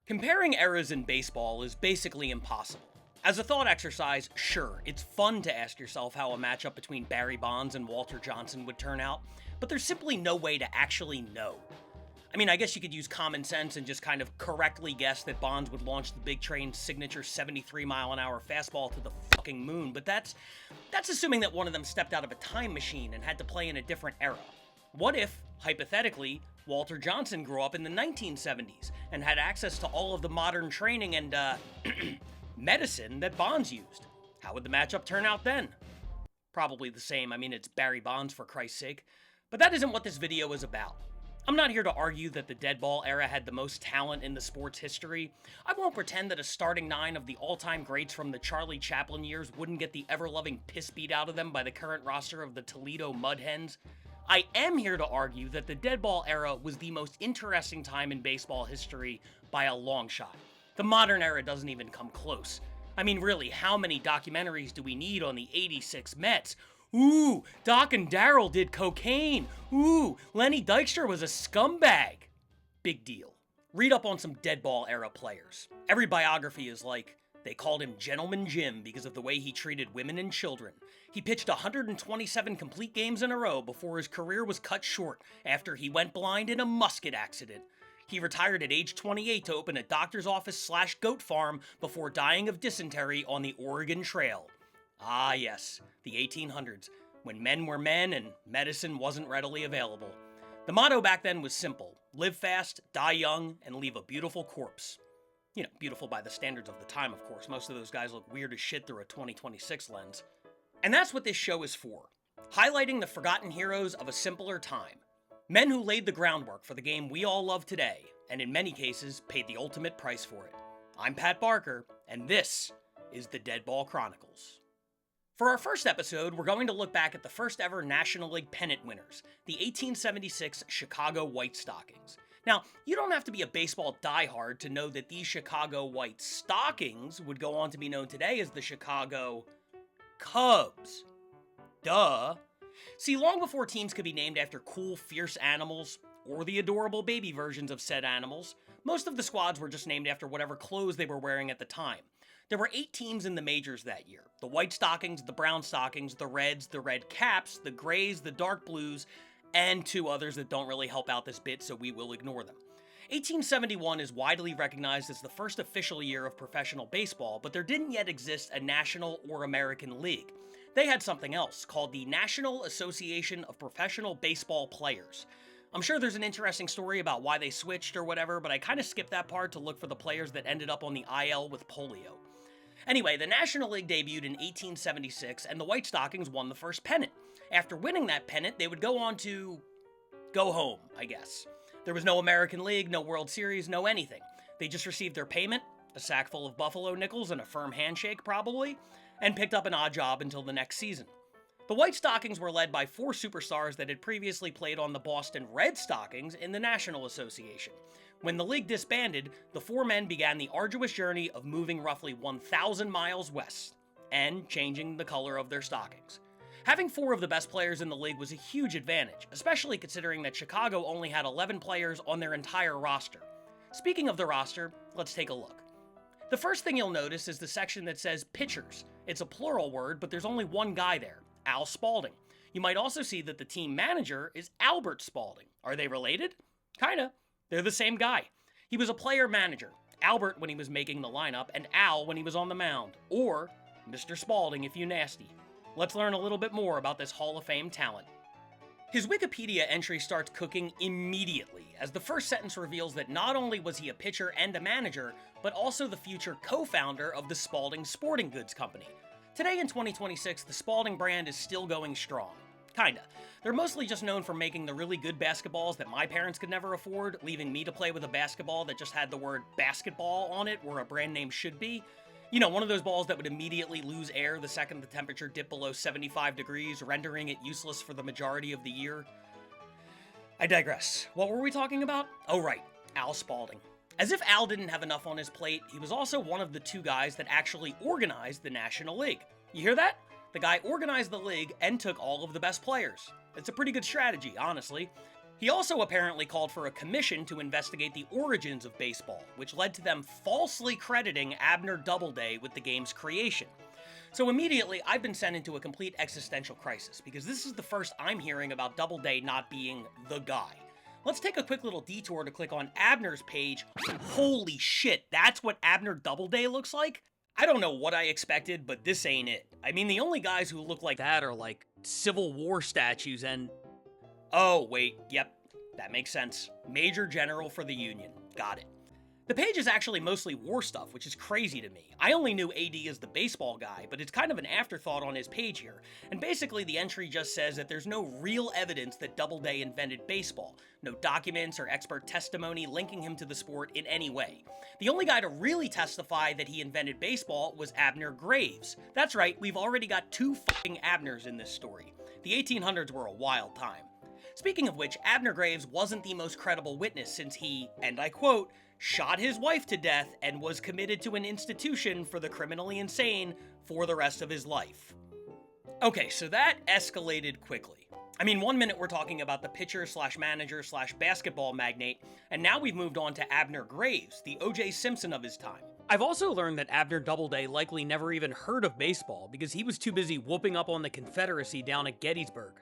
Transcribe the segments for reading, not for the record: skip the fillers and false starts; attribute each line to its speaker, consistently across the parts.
Speaker 1: Comparing eras in baseball is basically impossible. As a thought exercise, sure, it's fun to ask yourself how a matchup between Barry Bonds and Walter Johnson would turn out, but there's simply no way to actually know. I mean, I guess you could use common sense and just kind of correctly guess that Bonds would launch the Big Train's signature 73-mile-an-hour fastball to the fucking moon, but that's assuming that one of them stepped out of a time machine and had to play in a different era. What if, hypothetically, Walter Johnson grew up in the 1970s and had access to all of the modern training and, medicine that Bonds used? How would the matchup turn out then? Probably the same. I mean, it's Barry Bonds, for Christ's sake. But that isn't what this video is about. I'm not here to argue that the deadball era had the most talent in the sport's history. I won't pretend that a starting nine of the all-time greats from the Charlie Chaplin years wouldn't get the ever-loving piss beat out of them by the current roster of the Toledo Mud Hens. I am here to argue that the deadball era was the most interesting time in baseball history by a long shot. The modern era doesn't even come close. I mean, really, how many documentaries do we need on the '86 Mets? Ooh, Doc and Darryl did cocaine. Ooh, Lenny Dykstra was a scumbag. Big deal. Read up on some deadball era players. Every biography is like, they called him Gentleman Jim because of the way he treated women and children. He pitched 127 complete games in a row before his career was cut short after he went blind in a musket accident. He retired at age 28 to open a doctor's office/goat farm before dying of dysentery on the Oregon Trail. Ah yes, the 1800s, when men were men and medicine wasn't readily available. The motto back then was simple: live fast, die young, and leave a beautiful corpse. You know, beautiful by the standards of the time, of course. Most of those guys look weird as shit through a 2026 lens. And that's what this show is for. Highlighting the forgotten heroes of a simpler time. Men who laid the groundwork for the game we all love today, and in many cases, paid the ultimate price for it. I'm Pat Barker, and this is the Deadball Chronicles. For our first episode, we're going to look back at the first ever National League pennant winners, the 1876 Chicago White Stockings. Now, you don't have to be a baseball diehard to know that these Chicago White Stockings would go on to be known today as the Chicago Cubs. Duh. See, long before teams could be named after cool, fierce animals, or the adorable baby versions of said animals, most of the squads were just named after whatever clothes they were wearing at the time. There were 8 teams in the majors that year: the White Stockings, the Brown Stockings, the Reds, the Red Caps, the Grays, the Dark Blues, and 2 others that don't really help out this bit, so we will ignore them. 1871 is widely recognized as the first official year of professional baseball, but there didn't yet exist a National or American League. They had something else, called the National Association of Professional Baseball Players. I'm sure there's an interesting story about why they switched or whatever, but I kind of skipped that part to look for the players that ended up on the IL with polio. Anyway, the National League debuted in 1876, and the White Stockings won the first pennant. After winning that pennant, they would go on to go home, I guess. There was no American League, no World Series, no anything. They just received their payment, a sack full of buffalo nickels and a firm handshake, probably, and picked up an odd job until the next season. The White Stockings were led by 4 superstars that had previously played on the Boston Red Stockings in the National Association. When the league disbanded, the 4 men began the arduous journey of moving roughly 1,000 miles west and changing the color of their stockings. Having 4 of the best players in the league was a huge advantage, especially considering that Chicago only had 11 players on their entire roster. Speaking of the roster, let's take a look. The first thing you'll notice is the section that says pitchers. It's a plural word, but there's only one guy there: Al Spalding. You might also see that the team manager is Albert Spalding. Are they related? Kinda. They're the same guy. He was a player-manager. Albert when he was making the lineup, and Al when he was on the mound. Or Mr. Spalding if you nasty. Let's learn a little bit more about this Hall of Fame talent. His Wikipedia entry starts cooking immediately, as the first sentence reveals that not only was he a pitcher and a manager, but also the future co-founder of the Spalding Sporting Goods Company. Today in 2026, the Spalding brand is still going strong. Kinda. They're mostly just known for making the really good basketballs that my parents could never afford, leaving me to play with a basketball that just had the word basketball on it where a brand name should be. You know, one of those balls that would immediately lose air the second the temperature dipped below 75 degrees, rendering it useless for the majority of the year. I digress. What were we talking about? Oh right, Al Spalding. As if Al didn't have enough on his plate, he was also one of the 2 guys that actually organized the National League. You hear that? The guy organized the league and took all of the best players. It's a pretty good strategy, honestly. He also apparently called for a commission to investigate the origins of baseball, which led to them falsely crediting Abner Doubleday with the game's creation. So immediately, I've been sent into a complete existential crisis, because this is the first I'm hearing about Doubleday not being the guy. Let's take a quick little detour to click on Abner's page. Holy shit, that's what Abner Doubleday looks like? I don't know what I expected, but this ain't it. I mean, the only guys who look like that are like Civil War statues and... Oh, wait, yep, that makes sense. Major General for the Union. Got it. The page is actually mostly war stuff, which is crazy to me. I only knew AD as the baseball guy, but it's kind of an afterthought on his page here. And basically the entry just says that there's no real evidence that Doubleday invented baseball. No documents or expert testimony linking him to the sport in any way. The only guy to really testify that he invented baseball was Abner Graves. That's right, we've already got two fucking Abners in this story. The 1800s were a wild time. Speaking of which, Abner Graves wasn't the most credible witness since he, and I quote, shot his wife to death and was committed to an institution for the criminally insane for the rest of his life. Okay, so that escalated quickly. I mean, 1 minute we're talking about the pitcher slash manager slash basketball magnate, and now we've moved on to Abner Graves, the O.J. Simpson of his time. I've also learned that Abner Doubleday likely never even heard of baseball because he was too busy whooping up on the Confederacy down at Gettysburg.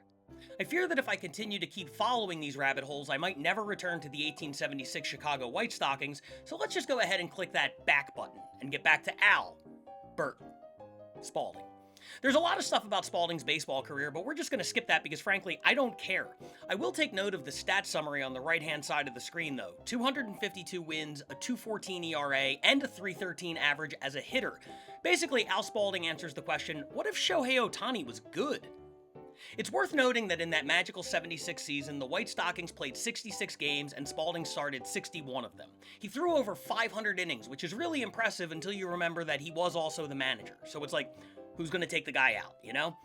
Speaker 1: I fear that if I continue to keep following these rabbit holes, I might never return to the 1876 Chicago White Stockings, so let's just go ahead and click that back button and get back to Bert Spalding. There's a lot of stuff about Spalding's baseball career, but we're just going to skip that because frankly, I don't care. I will take note of the stat summary on the right-hand side of the screen though. 252 wins, a 2.14 ERA, and a 3.13 average as a hitter. Basically, Al Spalding answers the question, what if Shohei Ohtani was good? It's worth noting that in that magical 76 season, the White Stockings played 66 games and Spalding started 61 of them. He threw over 500 innings, which is really impressive until you remember that he was also the manager. So it's like, who's going to take the guy out, you know?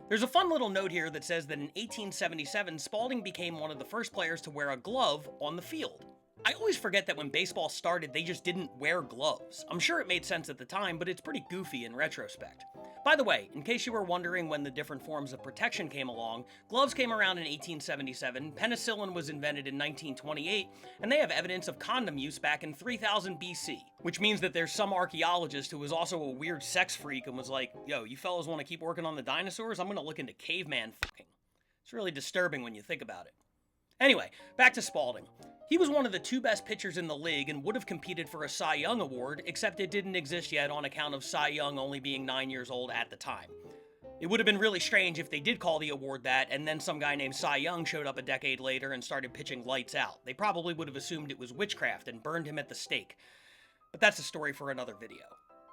Speaker 1: There's a fun little note here that says that in 1877, Spalding became one of the first players to wear a glove on the field. I always forget that when baseball started, they just didn't wear gloves. I'm sure it made sense at the time, but it's pretty goofy in retrospect. By the way, in case you were wondering when the different forms of protection came along, gloves came around in 1877, penicillin was invented in 1928, and they have evidence of condom use back in 3000 BC. Which means that there's some archaeologist who was also a weird sex freak and was like, yo, you fellas want to keep working on the dinosaurs? I'm gonna look into caveman fucking. It's really disturbing when you think about it. Anyway, back to Spalding. He was one of the two best pitchers in the league and would have competed for a Cy Young award, except it didn't exist yet on account of Cy Young only being 9 years old at the time. It would have been really strange if they did call the award that, and then some guy named Cy Young showed up a decade later and started pitching lights out. They probably would have assumed it was witchcraft and burned him at the stake. But that's a story for another video.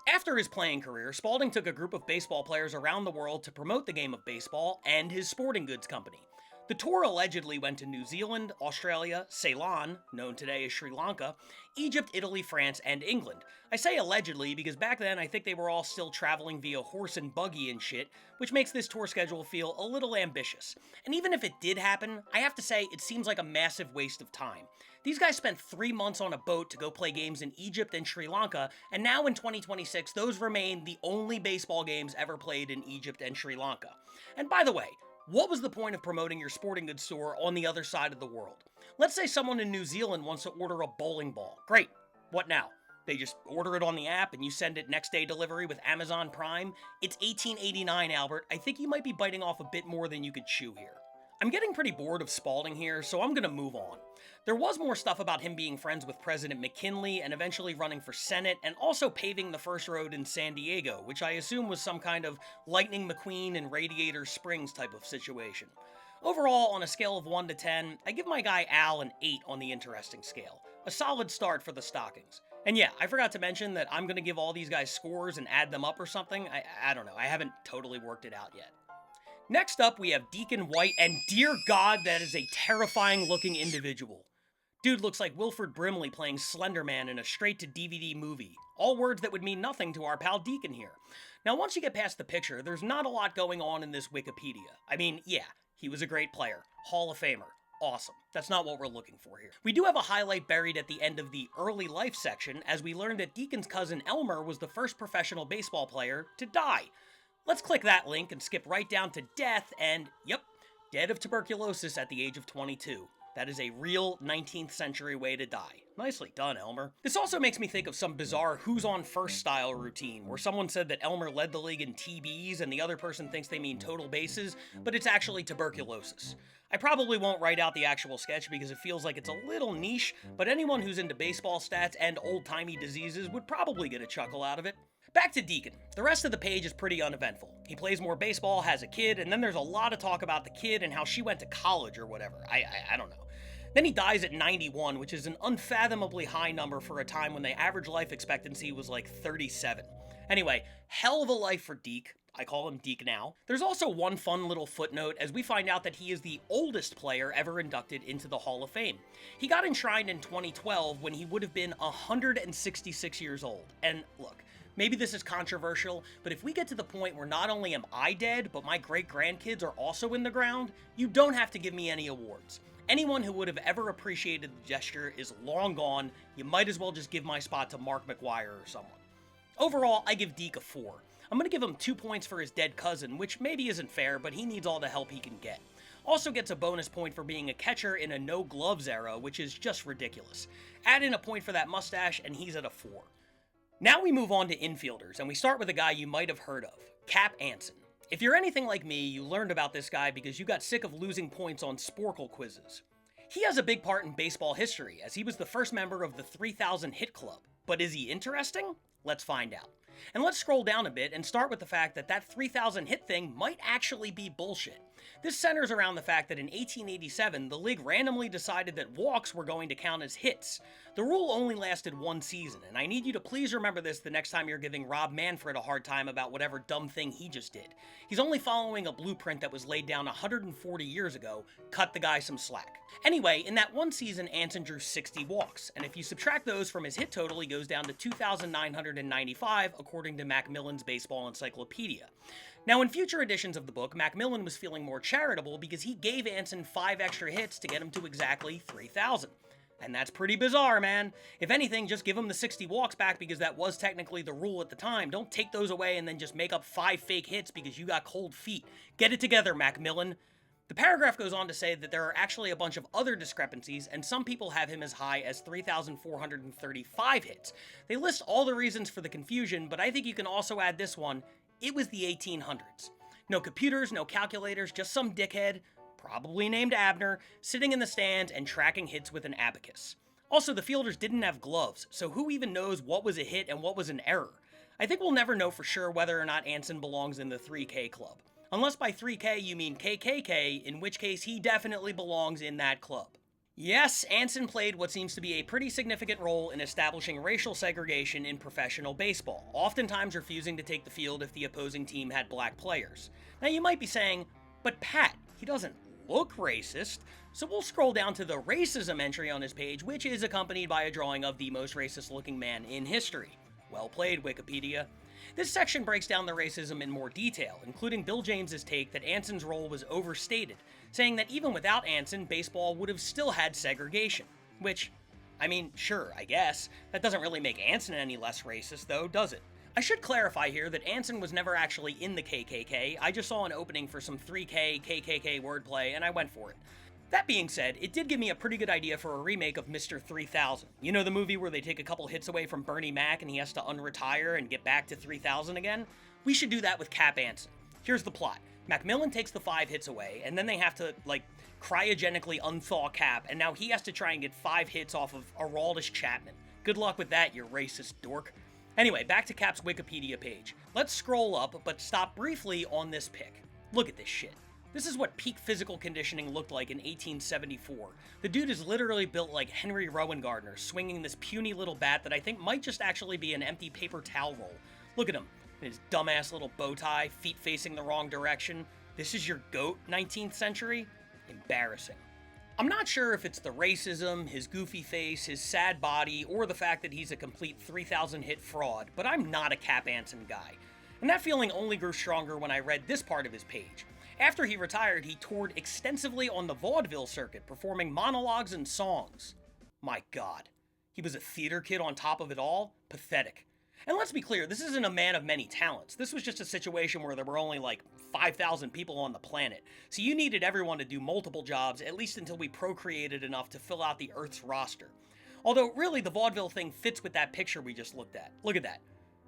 Speaker 1: After his playing career, Spalding took a group of baseball players around the world to promote the game of baseball and his sporting goods company. The tour allegedly went to New Zealand, Australia, Ceylon, known today as Sri Lanka, Egypt, Italy, France, and England. I say allegedly because back then I think they were all still traveling via horse and buggy and shit, which makes this tour schedule feel a little ambitious. And even if it did happen, I have to say it seems like a massive waste of time. These guys spent 3 months on a boat to go play games in Egypt and Sri Lanka, and now in 2026 those remain the only baseball games ever played in Egypt and Sri Lanka. And by the way, what was the point of promoting your sporting goods store on the other side of the world? Let's say someone in New Zealand wants to order a bowling ball. Great. What now? They just order it on the app and you send it next day delivery with Amazon Prime? It's 1889, Albert. I think you might be biting off a bit more than you could chew here. I'm getting pretty bored of Spalding here, so I'm gonna move on. There was more stuff about him being friends with President McKinley and eventually running for Senate and also paving the first road in San Diego, which I assume was some kind of Lightning McQueen and Radiator Springs type of situation. Overall, on a scale of 1 to 10, I give my guy Al an 8 on the interesting scale. A solid start for the Stockings. And yeah, I forgot to mention that I'm gonna give all these guys scores and add them up or something. I don't know, I haven't totally worked it out yet. Next up, we have Deacon White, and dear God, that is a terrifying-looking individual. Dude looks like Wilford Brimley playing Slender Man in a straight-to-DVD movie. All words that would mean nothing to our pal Deacon here. Now, once you get past the picture, there's not a lot going on in this Wikipedia. I mean, yeah, he was a great player. Hall of Famer. Awesome. That's not what we're looking for here. We do have a highlight buried at the end of the early life section, as we learned that Deacon's cousin Elmer was the first professional baseball player to die. Let's click that link and skip right down to death and, yep, dead of tuberculosis at the age of 22. That is a real 19th century way to die. Nicely done, Elmer. This also makes me think of some bizarre who's on first style routine, where someone said that Elmer led the league in TBs and the other person thinks they mean total bases, but it's actually tuberculosis. I probably won't write out the actual sketch because it feels like it's a little niche, but anyone who's into baseball stats and old-timey diseases would probably get a chuckle out of it. Back to Deacon. The rest of the page is pretty uneventful. He plays more baseball, has a kid, and then there's a lot of talk about the kid and how she went to college or whatever. I don't know. Then he dies at 91, which is an unfathomably high number for a time when the average life expectancy was like 37. Anyway, hell of a life for Deke. I call him Deke now. There's also one fun little footnote as we find out that he is the oldest player ever inducted into the Hall of Fame. He got enshrined in 2012 when he would have been 166 years old. And look, maybe this is controversial, but if we get to the point where not only am I dead, but my great-grandkids are also in the ground, you don't have to give me any awards. Anyone who would have ever appreciated the gesture is long gone. You might as well just give my spot to Mark McGwire or someone. Overall, I give Deke a 4. I'm going to give him 2 points for his dead cousin, which maybe isn't fair, but he needs all the help he can get. Also gets a bonus point for being a catcher in a no-gloves era, which is just ridiculous. Add in a point for that mustache, and he's at a 4. Now we move on to infielders, and we start with a guy you might have heard of, Cap Anson. If you're anything like me, you learned about this guy because you got sick of losing points on Sporkle quizzes. He has a big part in baseball history, as he was the first member of the 3,000 Hit Club. But is he interesting? Let's find out. And let's scroll down a bit and start with the fact that that 3,000 hit thing might actually be bullshit. This centers around the fact that in 1887, the league randomly decided that walks were going to count as hits. The rule only lasted 1 season, and I need you to please remember this the next time you're giving Rob Manfred a hard time about whatever dumb thing he just did. He's only following a blueprint that was laid down 140 years ago. Cut the guy some slack. Anyway, in that 1 season, Anson drew 60 walks, and if you subtract those from his hit total, he goes down to 2,995, according to Macmillan's Baseball Encyclopedia. Now, in future editions of the book, Macmillan was feeling more charitable because he gave Anson 5 extra hits to get him to exactly 3,000. And that's pretty bizarre, man. If anything, just give him the 60 walks back because that was technically the rule at the time. Don't take those away and then just make up 5 fake hits because you got cold feet. Get it together, Macmillan. The paragraph goes on to say that there are actually a bunch of other discrepancies, and some people have him as high as 3,435 hits. They list all the reasons for the confusion, but I think you can also add this one. It was the 1800s. No computers, no calculators, just some dickhead, probably named Abner, sitting in the stands and tracking hits with an abacus. Also, the fielders didn't have gloves, so who even knows what was a hit and what was an error? I think we'll never know for sure whether or not Anson belongs in the 3K club. Unless by 3K you mean KKK, in which case he definitely belongs in that club. Yes, Anson played what seems to be a pretty significant role in establishing racial segregation in professional baseball, oftentimes refusing to take the field if the opposing team had black players. Now you might be saying, but Pat, he doesn't look racist, so we'll scroll down to the racism entry on his page, which is accompanied by a drawing of the most racist looking man in history. Well played, Wikipedia. This section breaks down the racism in more detail, including Bill James's take that Anson's role was overstated, saying that even without Anson, baseball would have still had segregation. Which, I mean, sure, I guess. That doesn't really make Anson any less racist, though, does it? I should clarify here that Anson was never actually in the KKK. I just saw an opening for some 3K KKK wordplay, and I went for it. That being said, it did give me a pretty good idea for a remake of Mr. 3000. You know the movie where they take a couple hits away from Bernie Mac and he has to unretire and get back to 3000 again? We should do that with Cap Anson. Here's the plot. Macmillan takes the 5 hits away, and then they have to, cryogenically unthaw Cap, and now he has to try and get 5 hits off of Aroldis Chapman. Good luck with that, you racist dork. Anyway, back to Cap's Wikipedia page. Let's scroll up, but stop briefly on this pic. Look at this shit. This is what peak physical conditioning looked like in 1874. The dude is literally built like Henry Rowan Gardner, swinging this puny little bat that I think might just actually be an empty paper towel roll. Look at him, in his dumbass little bow tie, feet facing the wrong direction. This is your GOAT, 19th century? Embarrassing. I'm not sure if it's the racism, his goofy face, his sad body, or the fact that he's a complete 3,000 hit fraud, but I'm not a Cap Anson guy. And that feeling only grew stronger when I read this part of his page. After he retired, he toured extensively on the vaudeville circuit, performing monologues and songs. My God. He was a theater kid on top of it all? Pathetic. And let's be clear, this isn't a man of many talents. This was just a situation where there were only like 5,000 people on the planet. So you needed everyone to do multiple jobs, at least until we procreated enough to fill out the Earth's roster. Although, really, the vaudeville thing fits with that picture we just looked at. Look at that.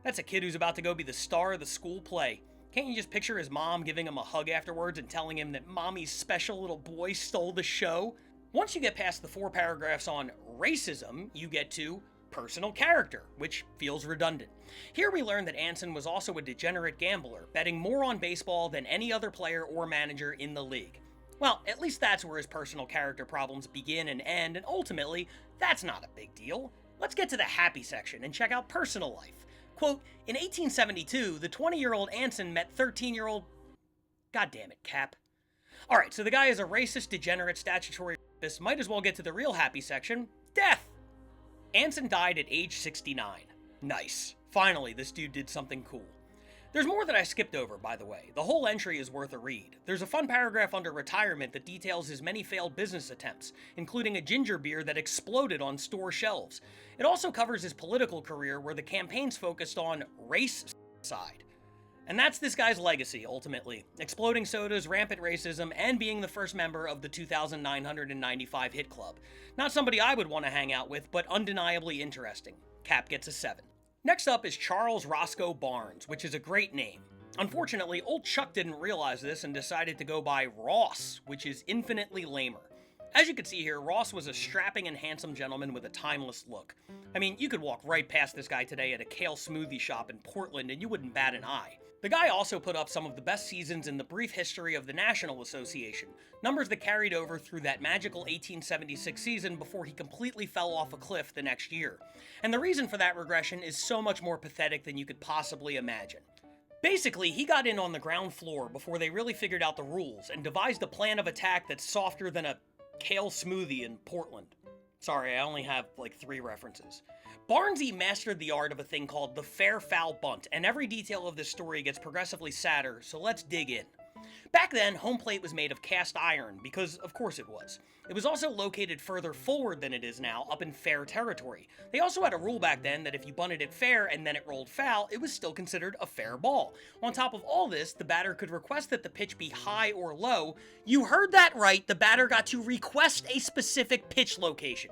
Speaker 1: That's a kid who's about to go be the star of the school play. Can't you just picture his mom giving him a hug afterwards and telling him that mommy's special little boy stole the show? Once you get past the 4 paragraphs on racism, you get to personal character, which feels redundant. Here we learn that Anson was also a degenerate gambler, betting more on baseball than any other player or manager in the league. Well, at least that's where his personal character problems begin and end, and ultimately, that's not a big deal. Let's get to the happy section and check out personal life. Quote, in 1872, the 20-year-old Anson met 13-year-old... God damn it, Cap. Alright, so the guy is a racist, degenerate, statutory rapist. Might as well get to the real happy section. Death! Anson died at age 69. Nice. Finally, this dude did something cool. There's more that I skipped over, by the way. The whole entry is worth a read. There's a fun paragraph under retirement that details his many failed business attempts, including a ginger beer that exploded on store shelves. It also covers his political career, where the campaign's focused on race side. And that's this guy's legacy, ultimately. Exploding sodas, rampant racism, and being the first member of the 2,995 hit club. Not somebody I would want to hang out with, but undeniably interesting. Cap gets a 7. Next up is Charles Roscoe Barnes, which is a great name. Unfortunately, old Chuck didn't realize this and decided to go by Ross, which is infinitely lamer. As you can see here, Ross was a strapping and handsome gentleman with a timeless look. I mean, you could walk right past this guy today at a kale smoothie shop in Portland and you wouldn't bat an eye. The guy also put up some of the best seasons in the brief history of the National Association, numbers that carried over through that magical 1876 season before he completely fell off a cliff the next year. And the reason for that regression is so much more pathetic than you could possibly imagine. Basically, he got in on the ground floor before they really figured out the rules and devised a plan of attack that's softer than a kale smoothie in Portland. Sorry, I only have like 3 references. Barnesy mastered the art of a thing called the fair foul bunt, and every detail of this story gets progressively sadder, so let's dig in. Back then, home plate was made of cast iron, because of course it was. It was also located further forward than it is now, up in fair territory. They also had a rule back then that if you bunted it fair and then it rolled foul, it was still considered a fair ball. On top of all this, the batter could request that the pitch be high or low. You heard that right, the batter got to request a specific pitch location.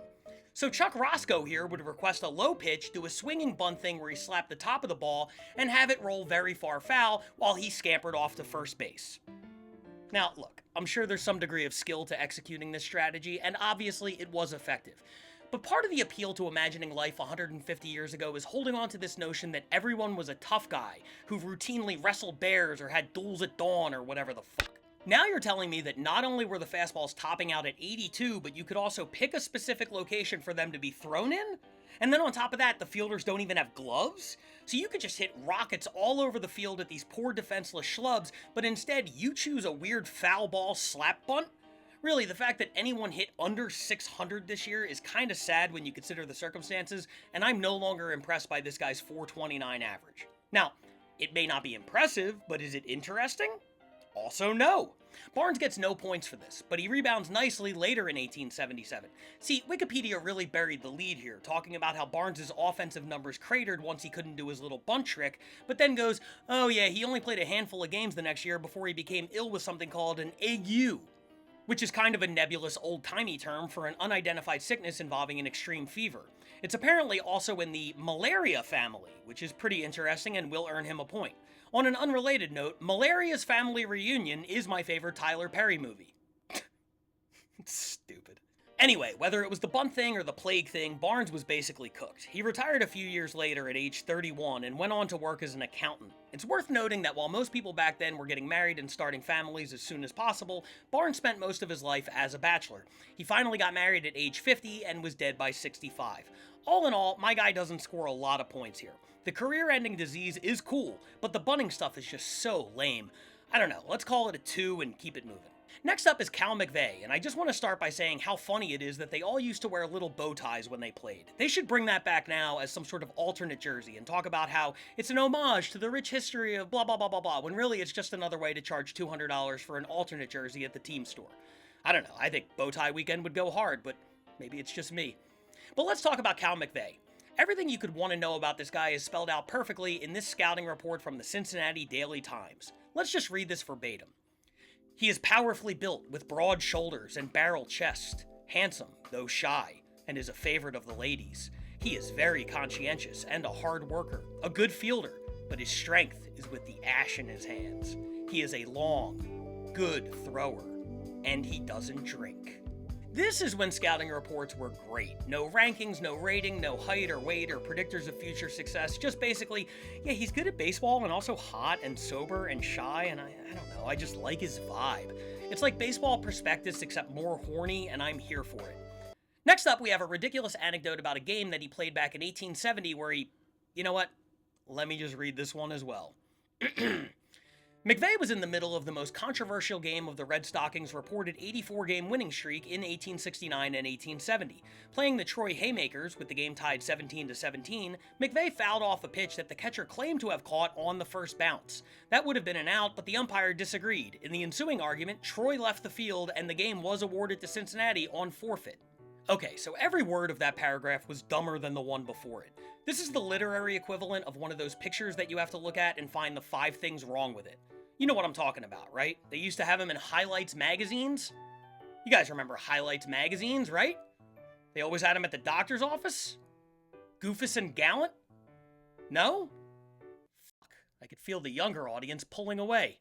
Speaker 1: So Chuck Roscoe here would request a low pitch, do a swinging bunt thing where he slapped the top of the ball, and have it roll very far foul while he scampered off to first base. Now, look, I'm sure there's some degree of skill to executing this strategy, and obviously it was effective. But part of the appeal to imagining life 150 years ago is holding on to this notion that everyone was a tough guy who routinely wrestled bears or had duels at dawn or whatever the fuck. Now you're telling me that not only were the fastballs topping out at 82, but you could also pick a specific location for them to be thrown in? And then on top of that, the fielders don't even have gloves? So you could just hit rockets all over the field at these poor defenseless schlubs, but instead you choose a weird foul ball slap bunt? Really, the fact that anyone hit under 600 this year is kinda sad when you consider the circumstances, and I'm no longer impressed by this guy's 429 average. Now, it may not be impressive, but is it interesting? Also no. Barnes gets no points for this, but he rebounds nicely later in 1877. See, Wikipedia really buried the lead here, talking about how Barnes' offensive numbers cratered once he couldn't do his little bunt trick, but then goes, oh yeah, he only played a handful of games the next year before he became ill with something called an ague, which is kind of a nebulous old-timey term for an unidentified sickness involving an extreme fever. It's apparently also in the malaria family, which is pretty interesting and will earn him a point. On an unrelated note, Malaria's Family Reunion is my favorite Tyler Perry movie. Stupid. Anyway, whether it was the bunt thing or the plague thing, Barnes was basically cooked. He retired a few years later at age 31 and went on to work as an accountant. It's worth noting that while most people back then were getting married and starting families as soon as possible, Barnes spent most of his life as a bachelor. He finally got married at age 50 and was dead by 65. All in all, my guy doesn't score a lot of points here. The career-ending disease is cool, but the bunting stuff is just so lame. I don't know, let's call it a 2 and keep it moving. Next up is Cal McVeigh, and I just want to start by saying how funny it is that they all used to wear little bow ties when they played. They should bring that back now as some sort of alternate jersey and talk about how it's an homage to the rich history of blah blah blah blah blah, when really it's just another way to charge $200 for an alternate jersey at the team store. I don't know, I think bow tie weekend would go hard, but maybe it's just me. But let's talk about Cal McVeigh. Everything you could want to know about this guy is spelled out perfectly in this scouting report from the Cincinnati Daily Times. Let's just read this verbatim. He is powerfully built with broad shoulders and barrel chest, handsome, though shy, and is a favorite of the ladies. He is very conscientious and a hard worker, a good fielder, but his strength is with the ash in his hands. He is a long, good thrower, and he doesn't drink. This is when scouting reports were great. No rankings, no rating, no height or weight or predictors of future success. Just basically, yeah, he's good at baseball and also hot and sober and shy, and I don't know, I just like his vibe. It's like baseball prospectus except more horny, and I'm here for it. Next up, we have a ridiculous anecdote about a game that he played back in 1870 where he... You know what? Let me just read this one as well. McVeigh was in the middle of the most controversial game of the Red Stockings' reported 84-game winning streak in 1869 and 1870. Playing the Troy Haymakers, with the game tied 17-17, McVeigh fouled off a pitch that the catcher claimed to have caught on the first bounce. That would have been an out, but the umpire disagreed. In the ensuing argument, Troy left the field and the game was awarded to Cincinnati on forfeit. Okay, so every word of that paragraph was dumber than the one before it. This is the literary equivalent of one of those pictures that you have to look at and find the 5 things wrong with it. You know what I'm talking about, right? They used to have them in Highlights magazines. You guys remember Highlights magazines, right? They always had them at the doctor's office? Goofus and Gallant? No? Fuck, I could feel the younger audience pulling away.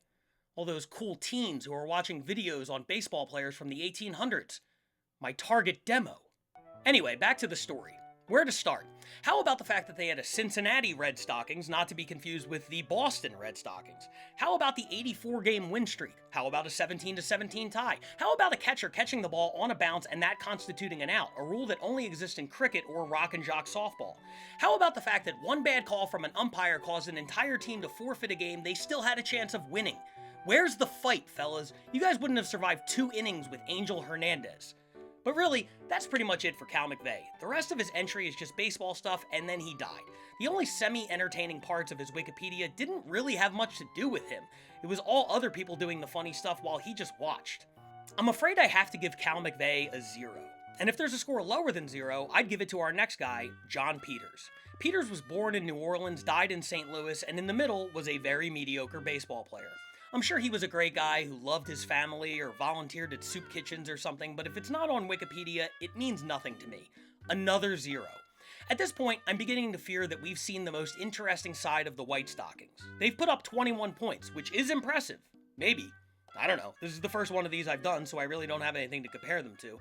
Speaker 1: All those cool teens who are watching videos on baseball players from the 1800s. My target demo. Anyway, back to the story. Where to start? How about the fact that they had a Cincinnati Red Stockings, not to be confused with the Boston Red Stockings? How about the 84-game win streak? How about a 17-17 tie? How about a catcher catching the ball on a bounce and that constituting an out, a rule that only exists in cricket or rock and jock softball? How about the fact that one bad call from an umpire caused an entire team to forfeit a game they still had a chance of winning? Where's the fight, fellas? You guys wouldn't have survived 2 innings with Angel Hernandez. But really, that's pretty much it for Cal McVeigh. The rest of his entry is just baseball stuff, and then he died. The only semi-entertaining parts of his Wikipedia didn't really have much to do with him. It was all other people doing the funny stuff while he just watched. I'm afraid I have to give Cal McVeigh a 0. And if there's a score lower than 0, I'd give it to our next guy, John Peters. Peters was born in New Orleans, died in St. Louis, and in the middle was a very mediocre baseball player. I'm sure he was a great guy who loved his family or volunteered at soup kitchens or something, but if it's not on Wikipedia, it means nothing to me. Another 0. At this point, I'm beginning to fear that we've seen the most interesting side of the White Stockings. They've put up 21 points, which is impressive. Maybe. I don't know. This is the first one of these I've done, so I really don't have anything to compare them to.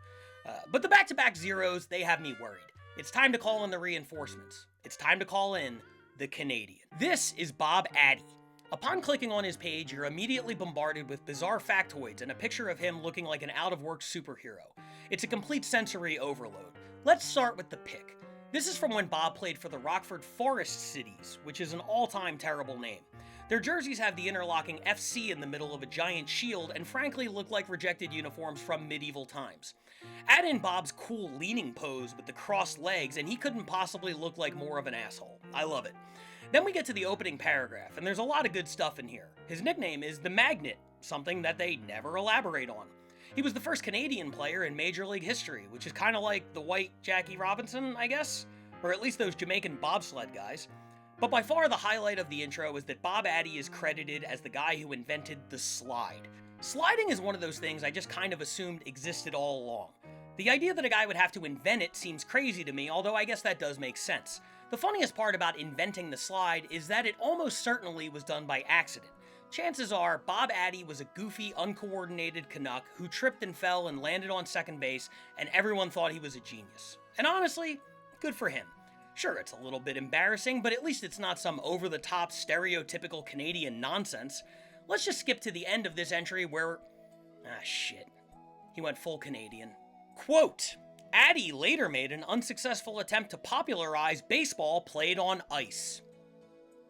Speaker 1: But the back-to-back zeros, they have me worried. It's time to call in the reinforcements. It's time to call in the Canadian. This is Bob Addy. Upon clicking on his page, you're immediately bombarded with bizarre factoids and a picture of him looking like an out-of-work superhero. It's a complete sensory overload. Let's start with the pic. This is from when Bob played for the Rockford Forest Cities, which is an all-time terrible name. Their jerseys have the interlocking FC in the middle of a giant shield and frankly look like rejected uniforms from medieval times. Add in Bob's cool leaning pose with the crossed legs and he couldn't possibly look like more of an asshole. I love it. Then we get to the opening paragraph, and there's a lot of good stuff in here. His nickname is the Magnet, something that they never elaborate on. He was the first Canadian player in Major League history, which is kind of like the white Jackie Robinson, I guess? Or at least those Jamaican bobsled guys. But by far the highlight of the intro is that Bob Addy is credited as the guy who invented the slide. Sliding is one of those things I just kind of assumed existed all along. The idea that a guy would have to invent it seems crazy to me, although I guess that does make sense. The funniest part about inventing the slide is that it almost certainly was done by accident. Chances are Bob Addy was a goofy, uncoordinated Canuck who tripped and fell and landed on second base, and everyone thought he was a genius. And honestly, good for him. Sure, it's a little bit embarrassing, but at least it's not some over-the-top, stereotypical Canadian nonsense. Let's just skip to the end of this entry where... shit. He went full Canadian. Quote, Addy later made an unsuccessful attempt to popularize baseball played on ice.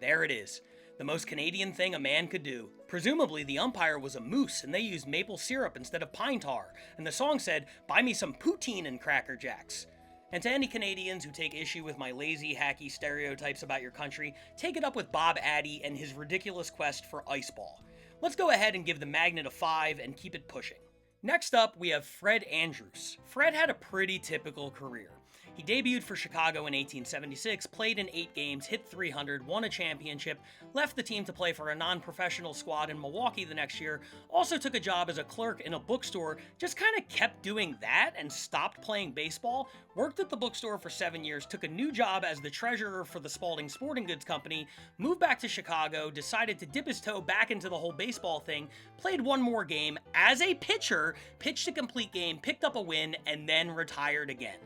Speaker 1: There it is. The most Canadian thing a man could do. Presumably the umpire was a moose and they used maple syrup instead of pine tar, and the song said, buy me some poutine and Cracker Jacks. And to any Canadians who take issue with my lazy, hacky stereotypes about your country, take it up with Bob Addy and his ridiculous quest for ice ball. Let's go ahead and give the Magnet a 5 and keep it pushing. Next up, we have Fred Andrews. Fred had a pretty typical career. He debuted for Chicago in 1876, played in 8 games, hit .300, won a championship, left the team to play for a non-professional squad in Milwaukee the next year, also took a job as a clerk in a bookstore, just kind of kept doing that and stopped playing baseball, worked at the bookstore for 7 years, took a new job as the treasurer for the Spalding Sporting Goods Company, moved back to Chicago, decided to dip his toe back into the whole baseball thing, played one more game as a pitcher, pitched a complete game, picked up a win, and then retired again.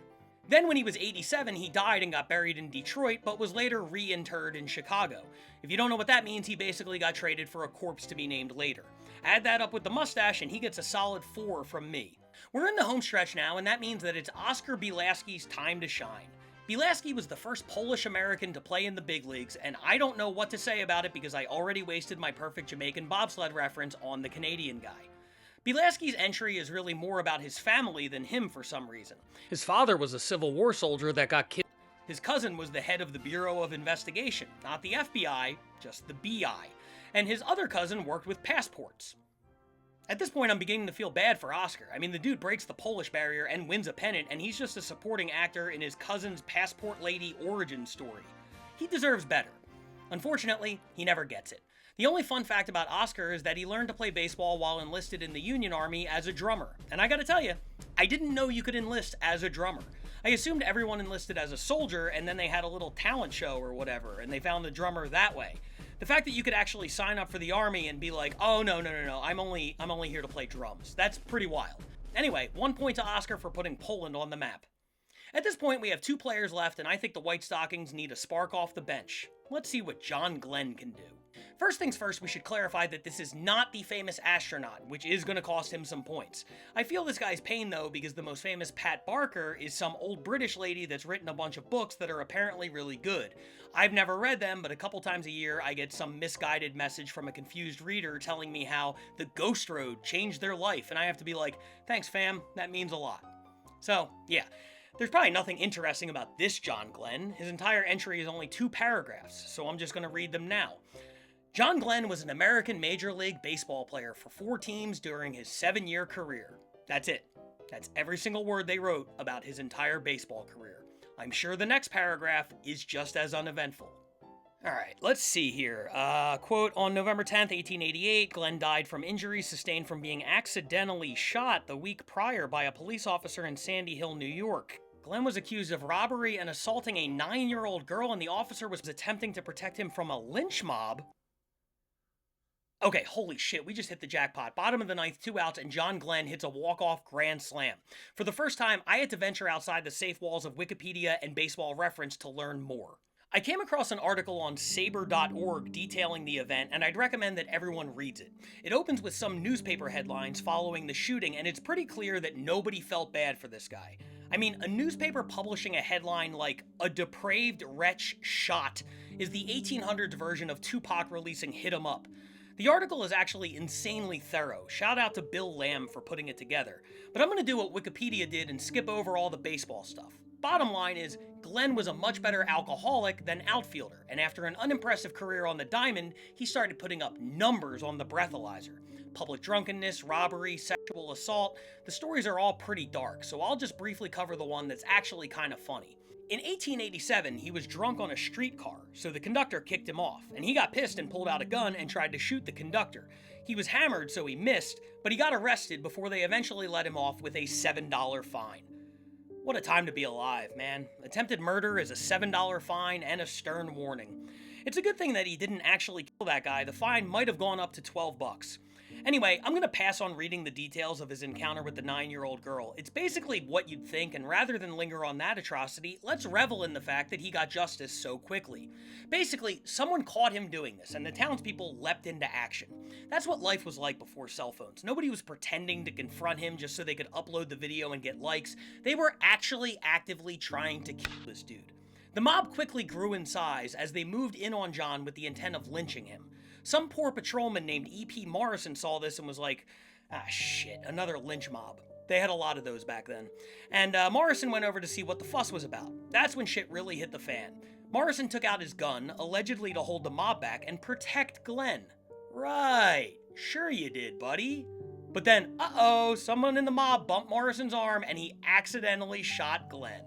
Speaker 1: Then when he was 87, he died and got buried in Detroit, but was later reinterred in Chicago. If you don't know what that means, he basically got traded for a corpse to be named later. Add that up with the mustache and he gets a solid 4 from me. We're in the home stretch now, and that means that it's Oscar Bielaski's time to shine. Bielaski was the first Polish-American to play in the big leagues, and I don't know what to say about it because I already wasted my perfect Jamaican bobsled reference on the Canadian guy. Bielaski's entry is really more about his family than him for some reason. His father was a Civil War soldier that got killed. His cousin was the head of the Bureau of Investigation, not the FBI, just the BI. And his other cousin worked with passports. At this point, I'm beginning to feel bad for Oscar. I mean, the dude breaks the Polish barrier and wins a pennant, and he's just a supporting actor in his cousin's passport lady origin story. He deserves better. Unfortunately, he never gets it. The only fun fact about Oscar is that he learned to play baseball while enlisted in the Union Army as a drummer. And I gotta tell you, I didn't know you could enlist as a drummer. I assumed everyone enlisted as a soldier and then they had a little talent show or whatever, and they found the drummer that way. The fact that you could actually sign up for the army and be like, oh no, I'm only here to play drums. That's pretty wild. Anyway, 1 point to Oscar for putting Poland on the map. At this point, we have 2 players left, and I think the White Stockings need a spark off the bench. Let's see what John Glenn can do. First things first, we should clarify that this is not the famous astronaut, which is going to cost him some points. I feel this guy's pain, though, because the most famous Pat Barker is some old British lady that's written a bunch of books that are apparently really good. I've never read them, but a couple times a year I get some misguided message from a confused reader telling me how the Ghost Road changed their life, and I have to be like, thanks fam, that means a lot. So, yeah. There's probably nothing interesting about this John Glenn. His entire entry is only 2 paragraphs, so I'm just going to read them now. John Glenn was an American Major League Baseball player for 4 teams during his 7-year career. That's it. That's every single word they wrote about his entire baseball career. I'm sure the next paragraph is just as uneventful. Alright, let's see here. Quote, on November 10th, 1888, Glenn died from injuries sustained from being accidentally shot the week prior by a police officer in Sandy Hill, New York. Glenn was accused of robbery and assaulting a 9-year-old girl, and the officer was attempting to protect him from a lynch mob. Okay, holy shit, we just hit the jackpot. Bottom of the 9th, 2 outs, and John Glenn hits a walk-off grand slam. For the first time, I had to venture outside the safe walls of Wikipedia and Baseball Reference to learn more. I came across an article on saber.org detailing the event, and I'd recommend that everyone reads it. It opens with some newspaper headlines following the shooting, and it's pretty clear that nobody felt bad for this guy. I mean, a newspaper publishing a headline like, "A depraved wretch shot," is the 1800s version of Tupac releasing Hit 'Em Up. The article is actually insanely thorough. Shout out to Bill Lamb for putting it together. But I'm going to do what Wikipedia did and skip over all the baseball stuff. Bottom line is, Glenn was a much better alcoholic than outfielder, and after an unimpressive career on the diamond, he started putting up numbers on the breathalyzer. Public drunkenness, robbery, sexual assault, the stories are all pretty dark, so I'll just briefly cover the one that's actually kind of funny. In 1887, he was drunk on a streetcar, so the conductor kicked him off, and he got pissed and pulled out a gun and tried to shoot the conductor. He was hammered, so he missed, but he got arrested before they eventually let him off with a $7 fine. What a time to be alive, man. Attempted murder is a $7 fine and a stern warning. It's a good thing that he didn't actually kill that guy. The fine might have gone up to $12. Anyway, I'm going to pass on reading the details of his encounter with the 9-year-old girl. It's basically what you'd think, and rather than linger on that atrocity, let's revel in the fact that he got justice so quickly. Basically, someone caught him doing this, and the townspeople leapt into action. That's what life was like before cell phones. Nobody was pretending to confront him just so they could upload the video and get likes. They were actually actively trying to kill this dude. The mob quickly grew in size as they moved in on John with the intent of lynching him. Some poor patrolman named E.P. Morrison saw this and was like, ah shit, another lynch mob. They had a lot of those back then. And Morrison went over to see what the fuss was about. That's when shit really hit the fan. Morrison took out his gun, allegedly to hold the mob back and protect Glenn. Right, sure you did, buddy. But then, someone in the mob bumped Morrison's arm and he accidentally shot Glenn.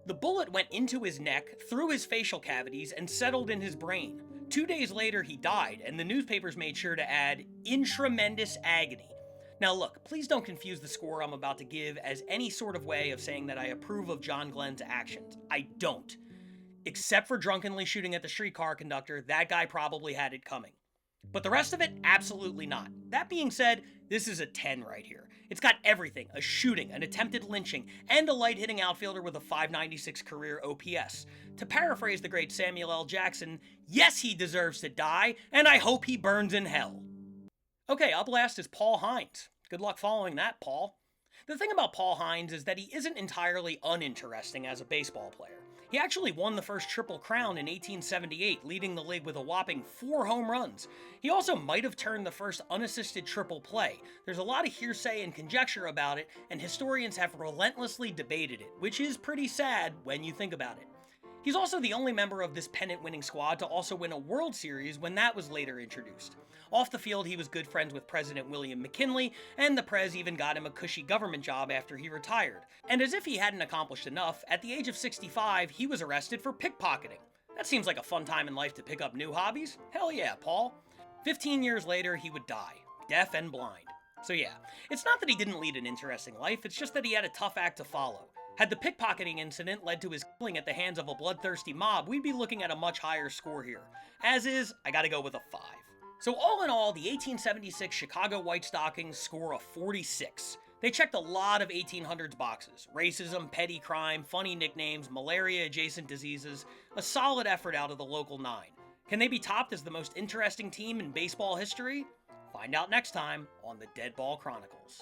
Speaker 1: The bullet went into his neck, through his facial cavities, and settled in his brain. 2 days later, he died, and the newspapers made sure to add, "in tremendous agony." Now look, please don't confuse the score I'm about to give as any sort of way of saying that I approve of John Glenn's actions. I don't. Except for drunkenly shooting at the streetcar conductor, that guy probably had it coming. But the rest of it, absolutely not. That being said, this is a 10 right here. It's got everything: a shooting, an attempted lynching, and a light-hitting outfielder with a .596 career OPS. To paraphrase the great Samuel L. Jackson, yes, he deserves to die, and I hope he burns in hell. Okay, up last is Paul Hines. Good luck following that, Paul. The thing about Paul Hines is that he isn't entirely uninteresting as a baseball player. He actually won the first Triple Crown in 1878, leading the league with a whopping 4 home runs. He also might have turned the first unassisted triple play. There's a lot of hearsay and conjecture about it, and historians have relentlessly debated it, which is pretty sad when you think about it. He's also the only member of this pennant-winning squad to also win a World Series when that was later introduced. Off the field, he was good friends with President William McKinley, and the Prez even got him a cushy government job after he retired. And as if he hadn't accomplished enough, at the age of 65, he was arrested for pickpocketing. That seems like a fun time in life to pick up new hobbies. Hell yeah, Paul. 15 years later, he would die, deaf and blind. So yeah, it's not that he didn't lead an interesting life, it's just that he had a tough act to follow. Had the pickpocketing incident led to his killing at the hands of a bloodthirsty mob, we'd be looking at a much higher score here. As is, I gotta go with a 5. So all in all, the 1876 Chicago White Stockings score a 46. They checked a lot of 1800s boxes: racism, petty crime, funny nicknames, malaria-adjacent diseases, a solid effort out of the local 9. Can they be topped as the most interesting team in baseball history? Find out next time on the Deadball Chronicles.